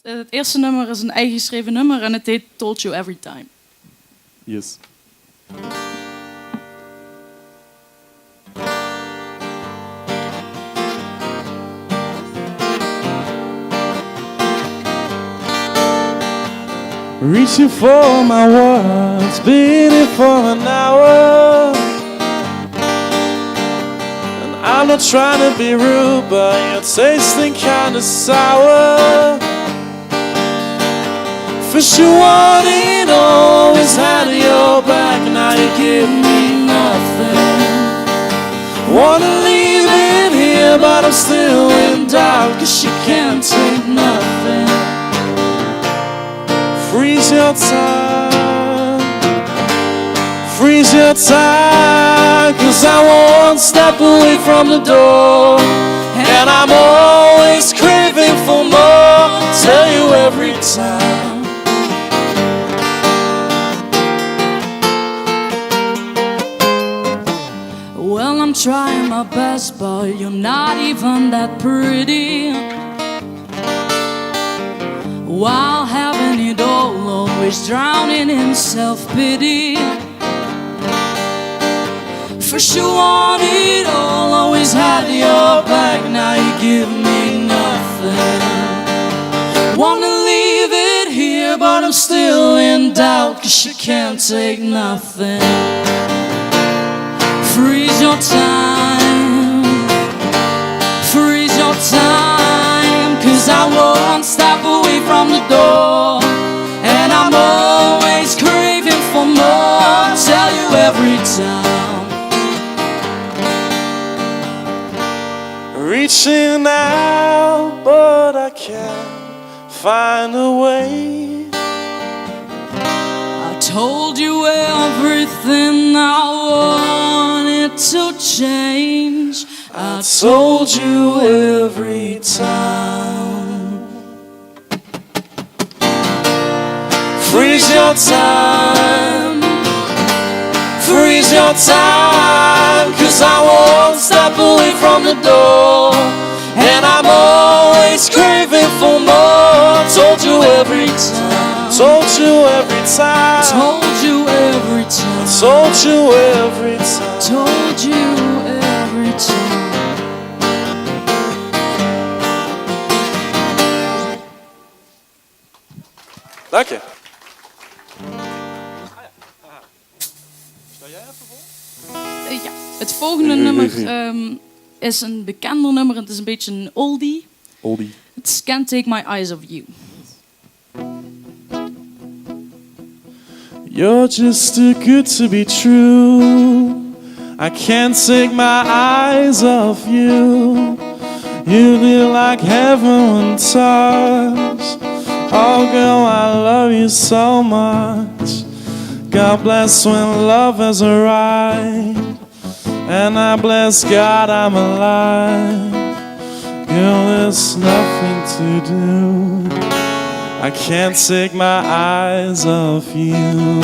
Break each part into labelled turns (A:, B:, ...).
A: Het eerste nummer is een eigen geschreven nummer en het heet Told You Every Time.
B: Yes. Reaching for my words, beating for an hour. And I'm not trying to be rude, but you're tasting kinda sour. First you wanted, always had your back, now you give me nothing. Wanna leave it here, but I'm still in doubt, 'cause you can't take nothing. Freeze your time, freeze your time, 'cause I won't step away from the door. And I'm always craving for more, tell you every time.
A: Well, I'm trying my best, but you're not even that pretty. While having it all, always drowning in self-pity. First you want it all, always had your back, now you give me nothing. Wanna leave it here, but I'm still in doubt, 'cause you can't take nothing. Freeze your time, freeze your time, 'cause I won't step away from the door. And I'm always craving for more, tell you every time.
B: Reaching out, but I can't find a way.
A: I told you everything I wanted to change.
B: I told you every time. Freeze your time, freeze your time, 'cause I won't step away from the door. And I'm always craving for more, told you every time. Told you every time.
A: Told you every time.
B: Told you every time.
A: Told you every time.
B: Dank je.
A: Ja, het volgende nummer is een bekender nummer. Het is een beetje een oldie.
B: Oldie.
A: It's Can't Take My Eyes Off You.
B: You're just too good to be true. I can't take my eyes off you. You feel like heaven when touched. Oh girl, I love you so much. God bless when love has arrived. And I bless God I'm alive. Girl, there's nothing to do. I can't take my eyes off you.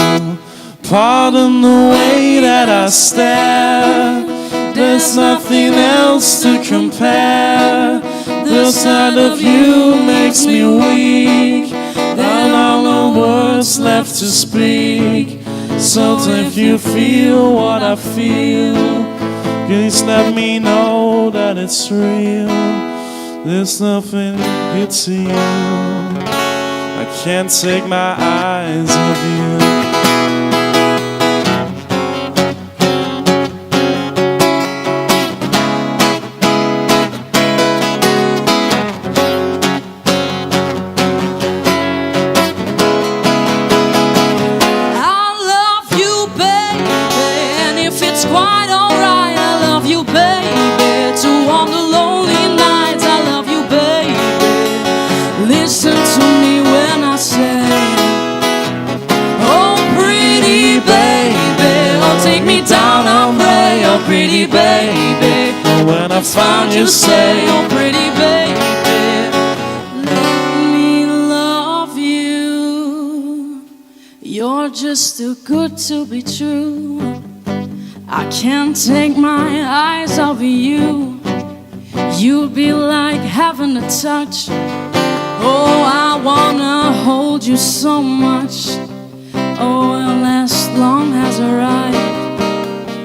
B: Pardon the way that I stare. There's nothing else to compare. The sight of you makes me weak. There are no words left to speak. So if you feel what I feel, please let me know that it's real. There's nothing good to you. I can't take my eyes off you.
A: Pretty baby,
B: when I found you,
A: say, oh pretty baby, let me love you. You're just too good to be true. I can't take my eyes off you. You'd be like having a touch. Oh, I want hold you so much. Oh, and last long has arrived,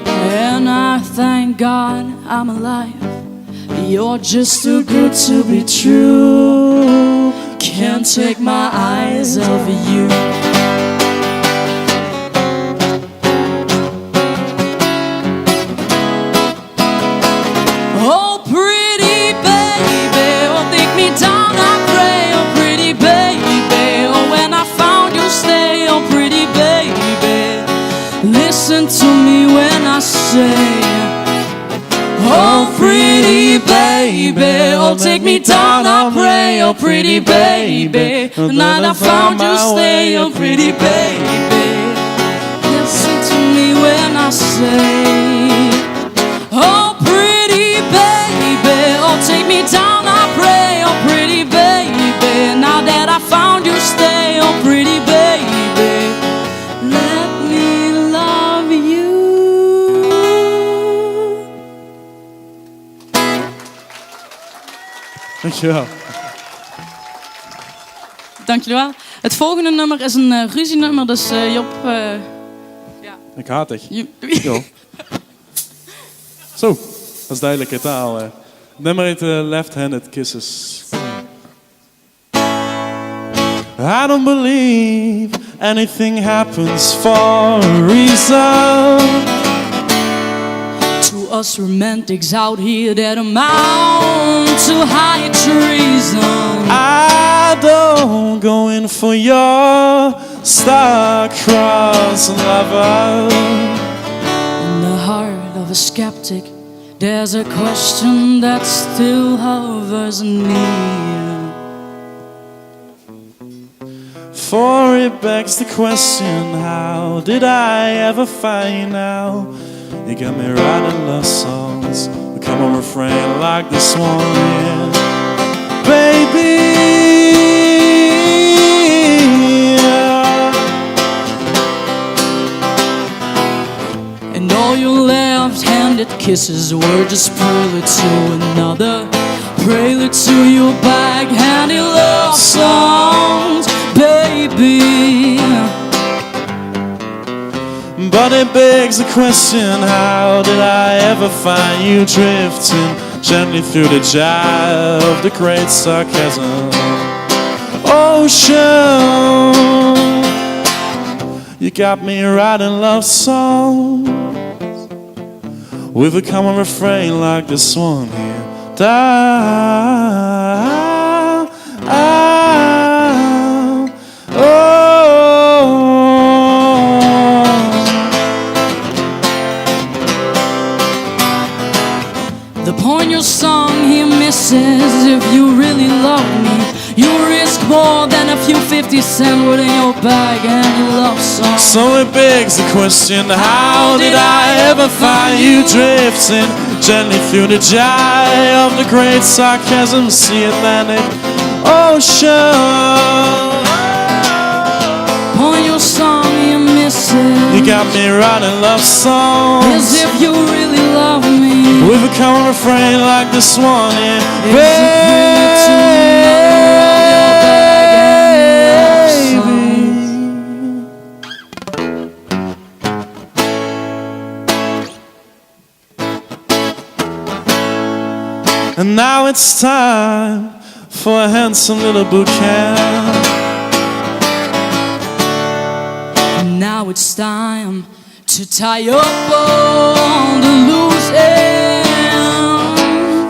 A: and I thank God I'm alive. You're just too good to be true. Can't take my eyes off of you. Oh, pretty baby, oh, take me down, I pray. Oh, pretty baby, oh, when I found you, stay. Oh, pretty baby, listen to me when I say, oh, pretty baby, oh, take me down, I pray. Oh, pretty baby, the night I found you, stay. Oh, pretty baby, listen to me when I say, oh, pretty baby, oh, take me down, I pray. Oh, pretty baby, now that I found you, stay. Oh, pretty baby, let me love you.
B: Dankjewel.
A: Dank jullie wel. Het volgende nummer is een ruzienummer, dus Job...
B: Ik haat dich.
A: Jo.
B: Zo, dat is duidelijke taal. Het nummer heet Left-Handed Kisses. I don't believe anything happens for a reason.
A: To us romantics out here that amount to high treason.
B: I don't go in for your star-crossed lover.
A: In the heart of a skeptic, there's a question that still hovers near.
B: For it begs the question, how did I ever find out? You got me writing love songs, become a refrain like this one, yeah. Baby,
A: and all your left-handed kisses were just prelude to another, prelude to your backhanded love songs, baby.
B: but it begs the question, how did I ever find you drifting gently through the gyre of the great sarcasm ocean? You got me writing love songs with a common refrain like this one here.
A: The point your song here misses, if you really love me, you risk more than a few 50 cents worth in your bag and your love song.
B: So it begs the question, how did I ever find you drifting gently through the gyre of the great sarcasm, sea Atlantic Ocean?
A: Point your song here misses,
B: You got me writing love songs
A: as if you really love me,
B: with a common refrain like this one, yeah.
A: as you bring it to me, your bag and your love songs.
B: And now it's time for a handsome little bouquet.
A: Now it's time to tie up all the loose ends.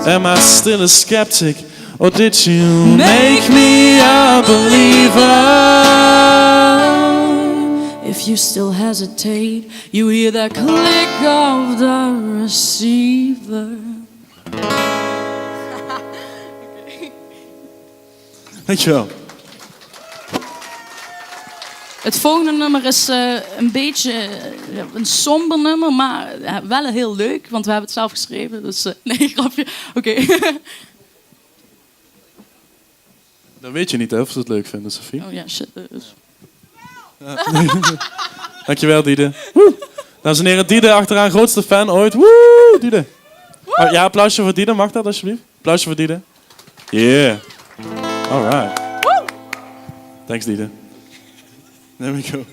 B: Am I still a skeptic, or did you make me a believer?
A: If you still hesitate, you hear the click of the receiver.
B: Dankjewel.
A: Het volgende nummer is een beetje een somber nummer, maar wel heel leuk, want we hebben het zelf geschreven. Dus nee, grapje. Oké.
B: Dat weet je niet, hè, of ze het leuk vinden, Sophie.
A: Oh ja, shit. Dus.
B: Dankjewel, Diede. Woe. Dames en heren, Diede achteraan, grootste fan ooit. Woe, Diede. Oh, ja, applausje voor Diede, mag dat alsjeblieft? Applausje voor Diede. Yeah. Alright. Thanks, Dita. There we go.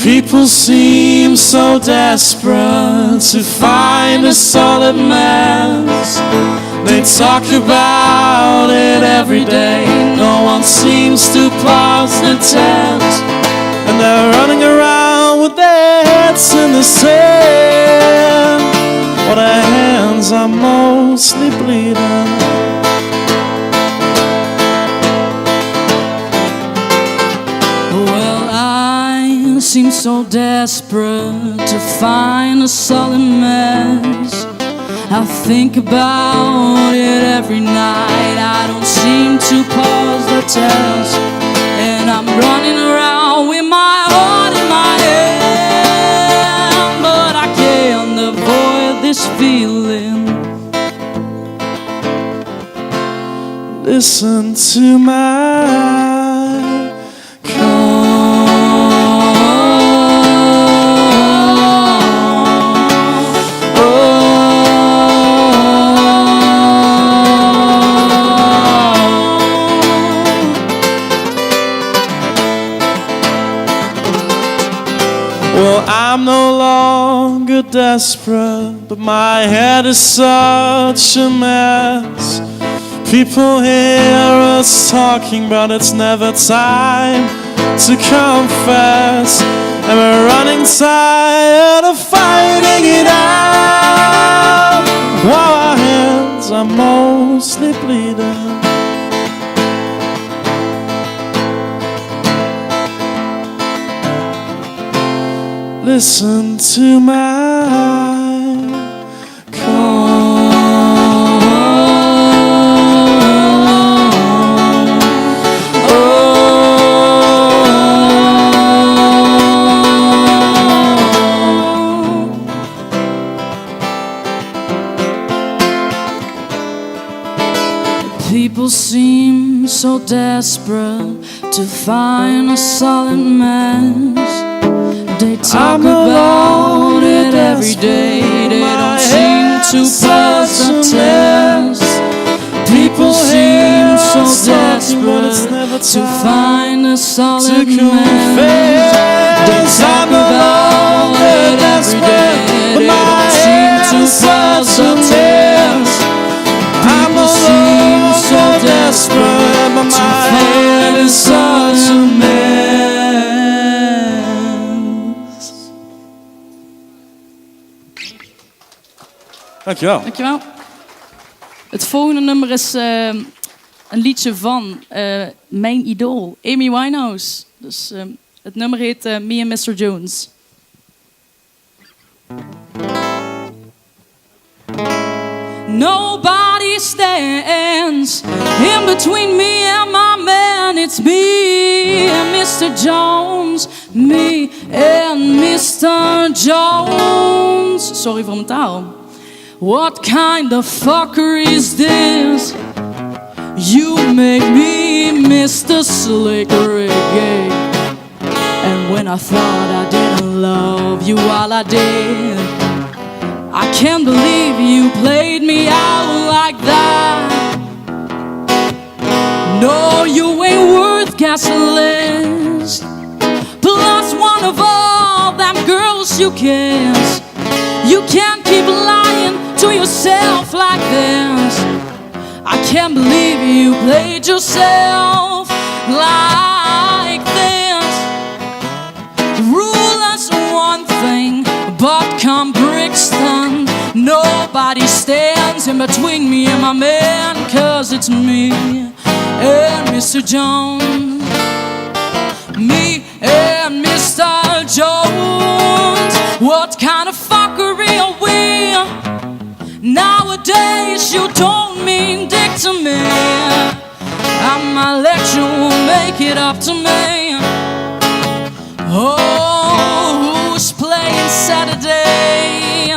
B: People seem so desperate to find a solid mass. They talk about it every day. No one seems to pass the test. And they're running around with their heads in the sand, while their hands are mostly bleeding.
A: Well, I seem so desperate to find a solid mess. I think about it every night. I don't seem to pass the test. And I'm running around with my heart in my hand, but I can't avoid this feeling.
B: Listen to my call. Well, I'm no longer desperate, but my head is such a mess. People hear us talking, but it's never time to confess. And we're running tired of fighting it out, while our hands are mostly bleeding. Listen to my call.
A: People seem so desperate to find a solid match. They talk about it every day. They don't seem to pass the test. People seem so desperate to find a solid match. They talk about it every day. They don't seem to pass the test. People seem so desperate to find a solid match.
B: Dankjewel.
A: Dankjewel. Het volgende nummer is een liedje van mijn idool, Amy Winehouse. Dus het nummer heet Me and Mr. Jones. Nobody stands in between me and my man. It's me and Mr. Jones. Me and Mr. Jones. Sorry voor mijn taal. What kind of fucker is this? You make me Mr. Slick Reggae. And when I thought I didn't love you while I did, I can't believe you played me out like that. No, you ain't worth gasoline. Plus one of all them girls you kiss. You can't keep lying to yourself like this. I can't believe you played yourself like this. Rule us one thing, but come Brixton, nobody stands in between me and my man. Cause it's me and Mr. Jones. Me and Mr. Jones. What kind of fuckery are we? Nowadays you don't mean dick to me. And my lecture will make it up to me. Oh, who's playing Saturday?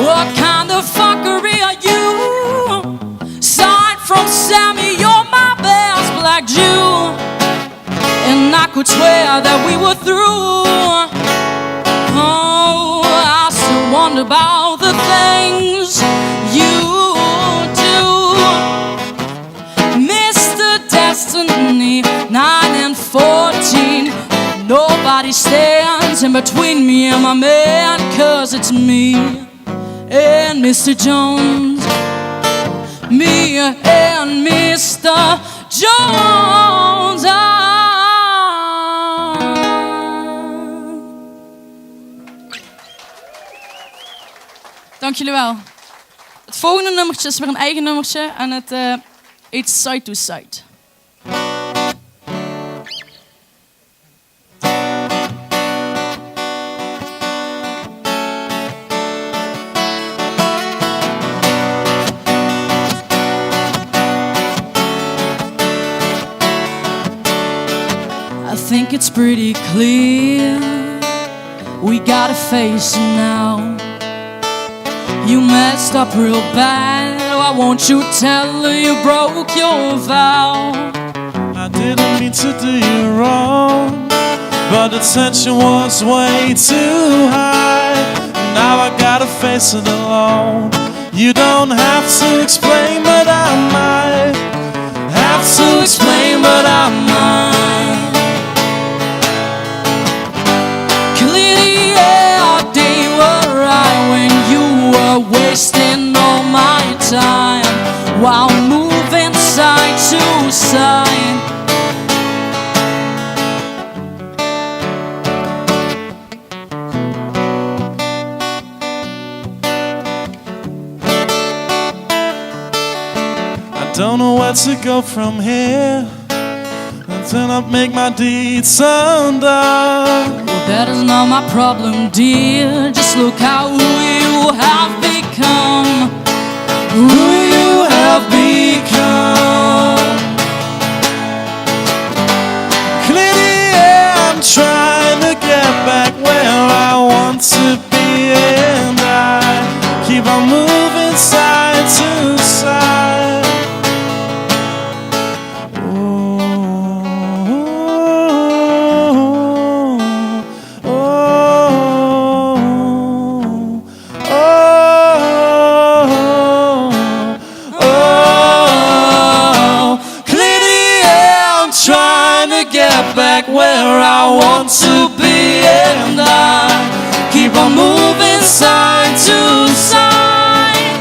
A: What kind of fuckery are you? Aside from Sammy, you're my best black Jew. And I could swear that we were through. about the things you do. Mr. Destiny, 9 and 14. Nobody stands in between me and my man, 'cause it's me and Mr. Jones. Me and Mr. Jones. Dank jullie wel. Het volgende nummertje is weer een eigen nummertje en het heet Side to Side. I think it's pretty clear we gotta face it now. You messed up real bad. Why won't you tell her you broke your vow?
B: I didn't mean to do you wrong, but the tension was way too high. Now I gotta face it alone. You don't have to explain, but I might have to explain, but I might.
A: Clearly, yeah, they were right when you were wasting all my time while moving side to side.
B: I don't know where to go from here until I make my deeds undone.
A: Well, that is not my problem, dear. Just look how you have become.
B: Who you have become. Clearly, yeah, I'm trying to get back where I want to be, and I keep on moving side to side. Get back where I want to be, and I keep on moving side to side.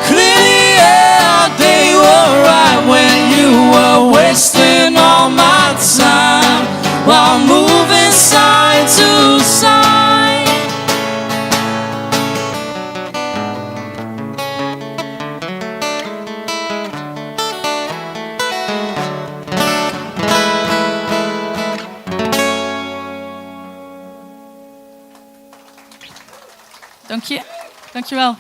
B: Clearly, yeah, they were right when you were wasting all my time while moving side to side.
A: Dank je. Dank je wel.